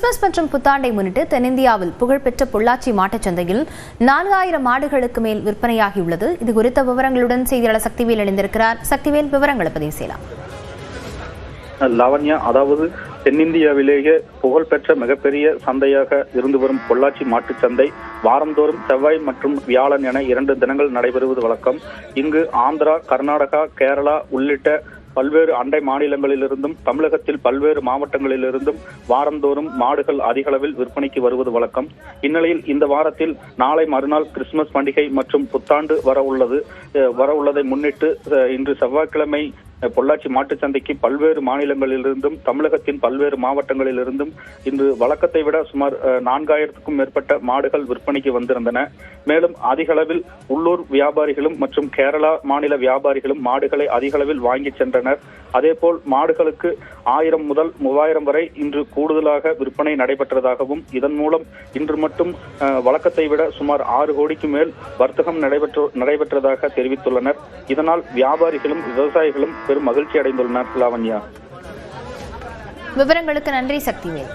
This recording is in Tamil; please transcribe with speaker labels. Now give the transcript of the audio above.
Speaker 1: கிறிஸ்துமஸ் மற்றும் புத்தாண்டை முன்னிட்டு தென்னிந்தியாவில் புகழ்பெற்ற பொள்ளாச்சி மாட்டுச் சந்தையில் 4000 மாடுகளுக்கு மேல் விற்பனையாகியுள்ளது. இது குறித்த விவரங்களுடன் செய்தியாளர் சக்திவேல் இணைந்திருக்கிறார். சக்திவேல், விவரங்களை பதிவு செய்யலாம்.
Speaker 2: லாவண்யா, அதாவது தென்னிந்தியாவிலேயே புகழ்பெற்ற மிகப்பெரிய சந்தையாக இருந்து வரும் பொள்ளாச்சி மாட்டுச் சந்தை வாரந்தோறும் செவ்வாய் மற்றும் வியாழன் என 2 தினங்கள் நடைபெறுவது வழக்கம். இங்கு ஆந்திரா, கர்நாடகா, கேரளா உள்ளிட்ட பல்வேறு அண்டை மாநிலங்களிலிருந்தும் தமிழகத்தில் பல்வேறு மாவட்டங்களிலிருந்தும் வாரந்தோறும் மாடுகள் அதிக அளவில் விற்பனைக்கு வருவது வழக்கம். இந்நிலையில் இந்த வாரத்தில் நாளை மறுநாள் கிறிஸ்துமஸ் பண்டிகை மற்றும் புத்தாண்டு வரவுள்ளதை முன்னிட்டு இன்று செவ்வாய்க்கிழமை பொள்ளாச்சி மாட்டுச் சந்தைக்கு பல்வேறு மாநிலங்களிலிருந்தும் தமிழகத்தின் பல்வேறு மாவட்டங்களிலிருந்தும் இன்று வழக்கத்தை விட சுமார் 4000க்கும் மேற்பட்ட மாடுகள் விற்பனைக்கு வந்திருந்தன. மேலும் அதிக அளவில் உள்ளூர் வியாபாரிகளும் மற்றும் கேரளா மாநில வியாபாரிகளும் மாடுகளை அதிக அளவில் வாங்கி சென்றனர். அதேபோல் மாடுகளுக்கு 1000 முதல் 3000 வரை இன்று கூடுதலாக விற்பனை நடைபெற்றதாகவும் இதன் மூலம் இன்று மட்டும் வழக்கத்தை விட சுமார் 6 கோடிக்கு மேல் வர்த்தகம் நடைபெற்றதாக தெரிவித்துள்ளனர். இதனால் வியாபாரிகளும் விவசாயிகளும் பெரும் மகிழ்ச்சி அடைந்துள்ளனர். லாவண்யா,
Speaker 1: விவரங்களுக்கு நன்றி சக்திவேல்.